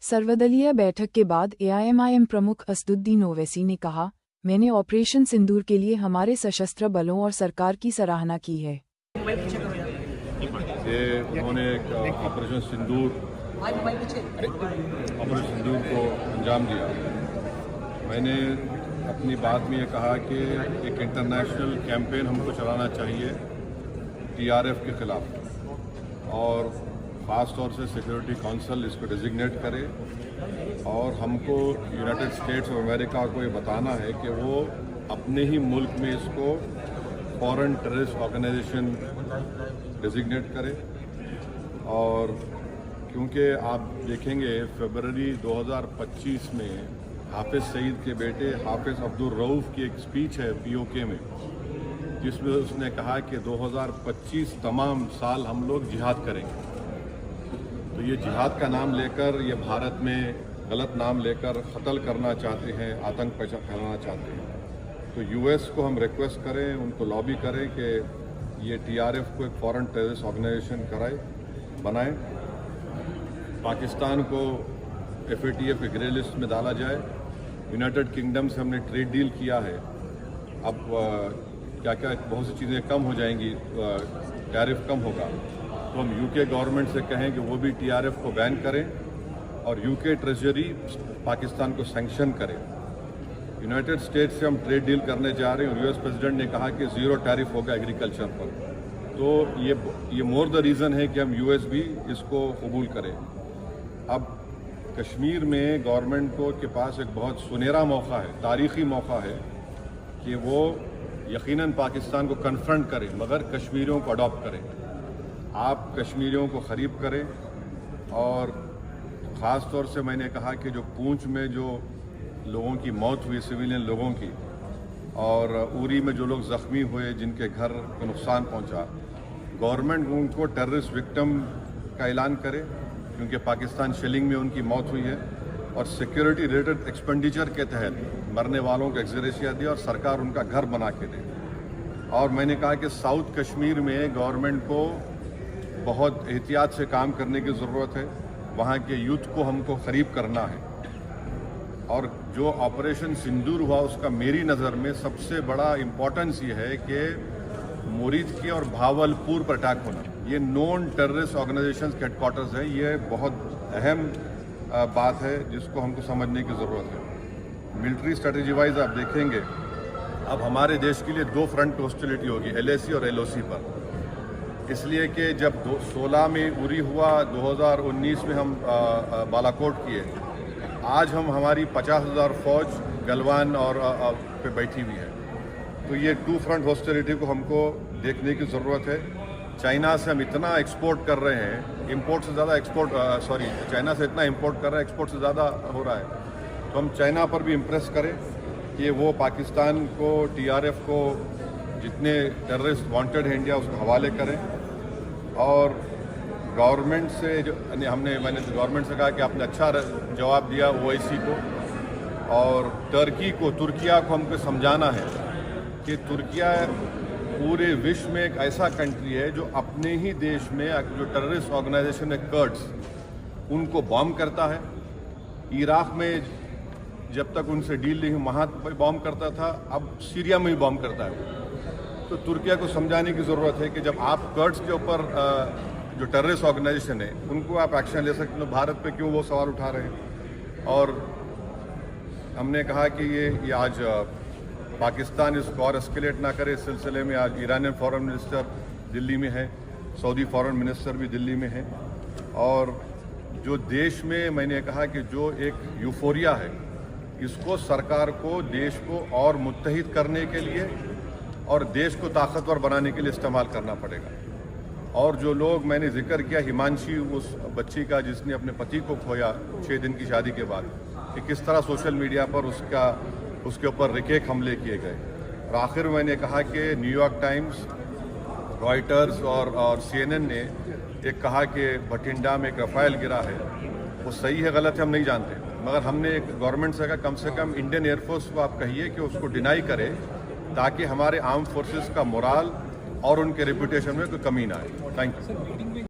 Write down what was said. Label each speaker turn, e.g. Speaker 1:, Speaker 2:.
Speaker 1: सर्वदलीय बैठक के बाद एआईएमआईएम प्रमुख असदुद्दीन ओवैसी ने कहा, मैंने ऑपरेशन सिंदूर के लिए हमारे सशस्त्र बलों और सरकार की सराहना की है।
Speaker 2: उन्होंने ऑपरेशन सिंदूर को अंजाम दिया। मैंने अपनी बात में ये कहा कि एक इंटरनेशनल कैंपेन हमको चलाना चाहिए टीआरएफ के खिलाफ, और ख़ास तौर से सिक्योरिटी काउंसिल इसको डिजिग्नेट करे, और हमको यूनाइटेड स्टेट्स ऑफ अमेरिका को ये बताना है कि वो अपने ही मुल्क में इसको फॉरेन टेररिस्ट ऑर्गेनाइजेशन डिजिग्नेट करे। और क्योंकि आप देखेंगे फरवरी 2025 में हाफिज़ सईद के बेटे हाफिज़ अब्दुल रऊफ़ की एक स्पीच है पीओके में, जिसमें उसने कहा कि 2025 तमाम साल हम लोग जिहाद करेंगे। तो ये जिहाद का नाम लेकर ये भारत में गलत नाम लेकर कत्ल करना चाहते हैं, आतंक फैलाना चाहते हैं। तो यूएस को हम रिक्वेस्ट करें, उनको लॉबी करें कि ये टीआरएफ को एक फॉरेन टेररिस्ट ऑर्गेनाइजेशन बनाएं, पाकिस्तान को एफएटीएफ ग्रे लिस्ट में डाला जाए। यूनाइटेड किंगडम से हमने ट्रेड डील किया है, अब क्या क्या बहुत सी चीज़ें कम हो जाएंगी, टैरिफ कम होगा। तो हम यूके गवर्नमेंट से कहें कि वो भी टीआरएफ को बैन करें, और यूके ट्रेजरी पाकिस्तान को सैंक्शन करे। यूनाइटेड स्टेट्स से हम ट्रेड डील करने जा रहे हैं, और यूएस प्रेसिडेंट ने कहा कि ज़ीरो टैरिफ होगा एग्रीकल्चर पर। तो ये मोर द रीज़न है कि हम यूएस भी इसको कबूल करें। अब कश्मीर में गवर्नमेंट के पास एक बहुत सुनहरा मौका है, तारीख़ी मौका है कि वो यकीनन पाकिस्तान को कन्फ्रंट करें, मगर कश्मीरियों को अडॉप्ट करें। आप कश्मीरियों को ख़रीब करें, और ख़ास तौर से मैंने कहा कि जो पूंछ में जो लोगों की मौत हुई, सिविलियन लोगों की, और उरी में जो लोग ज़ख्मी हुए, जिनके घर को नुकसान पहुंचा, गवर्नमेंट उनको टेररिस्ट विक्टिम का ऐलान करे, क्योंकि पाकिस्तान शेलिंग में उनकी मौत हुई है, और सिक्योरिटी रिलेटेड एक्सपेंडिचर के तहत मरने वालों को एक्सग्रेशिया दे, और सरकार उनका घर बना के दे। और मैंने कहा कि साउथ कश्मीर में गवर्नमेंट को बहुत एहतियात से काम करने की ज़रूरत है, वहाँ के यूथ को हमको क़रीब करना है। और जो ऑपरेशन सिंदूर हुआ, उसका मेरी नज़र में सबसे बड़ा इम्पोर्टेंस ये है कि मुरीद की और भावलपुर पर अटैक होना, ये नॉन टेररिस्ट ऑर्गेनाइजेशंस के हेडक्वार्टर्स हैं। ये बहुत अहम बात है जिसको हमको समझने की ज़रूरत है। मिलिट्री स्ट्रेटजी वाइज आप देखेंगे, अब हमारे देश के लिए दो फ्रंट हॉस्टिलिटी होगी, एलएसी और एलओसी पर। इसलिए कि जब 16 में उरी हुआ, 2019 में हम बालाकोट किए, आज हमारी 50,000 फौज गलवान और पे बैठी हुई है। तो ये टू फ्रंट हॉस्टिलिटी को हमको देखने की ज़रूरत है। चाइना से हम इतना एक्सपोर्ट कर रहे हैं, इंपोर्ट से ज़्यादा चाइना से इतना इंपोर्ट कर रहे हैं, एक्सपोर्ट से ज़्यादा हो रहा है। तो हम चाइना पर भी इम्प्रेस करें कि वो पाकिस्तान को, टीआरएफ को, जितने टेररिस्ट वांटेड हैं इंडिया, उसको हवाले करें। और गवर्नमेंट से मैंने गवर्नमेंट से कहा कि आपने अच्छा जवाब दिया ओआईसी को, और तुर्किया को हमको समझाना है कि तुर्किया पूरे विश्व में एक ऐसा कंट्री है जो अपने ही देश में जो टेररिस्ट ऑर्गेनाइजेशन है कर्ड्स, उनको बॉम्ब करता है। इराक़ में जब तक उनसे डील नहीं हुई वहाँ बॉम्ब करता था, अब सीरिया में भी बॉम्ब करता है। तो तुर्किया को समझाने की ज़रूरत है कि जब आप कर्ड्स के ऊपर जो टेररिस्ट ऑर्गेनाइजेशन है उनको आप एक्शन ले सकते, तो भारत पे क्यों वो सवाल उठा रहे हैं। और हमने कहा कि ये आज पाकिस्तान इसको और एस्केलेट ना करे। इस सिलसिले में आज ईरानियन फॉरेन मिनिस्टर दिल्ली में है, सऊदी फॉरेन मिनिस्टर भी दिल्ली में है। और जो देश में मैंने कहा कि जो एक यूफोरिया है, इसको सरकार को देश को और मुत्तहिद करने के लिए और देश को ताकतवर बनाने के लिए इस्तेमाल करना पड़ेगा। और जो लोग मैंने जिक्र किया, हिमांशी, उस बच्ची का जिसने अपने पति को खोया 6 दिन की शादी के बाद, कि किस तरह सोशल मीडिया पर उसके ऊपर रिकेक हमले किए गए। और आखिर में मैंने कहा कि न्यूयॉर्क टाइम्स, रॉयटर्स और CNN ने एक कहा कि भटिंडा में एक रफाइल गिरा है, वो सही है गलत है हम नहीं जानते, मगर हमने एक गवर्नमेंट से कहा कम से कम इंडियन एयरफोर्स को आप कहिए कि उसको डिनाई करे, ताकि हमारे आर्म फोर्सेस का मोराल और उनके रेपुटेशन में कोई कमी ना आए। Thank you.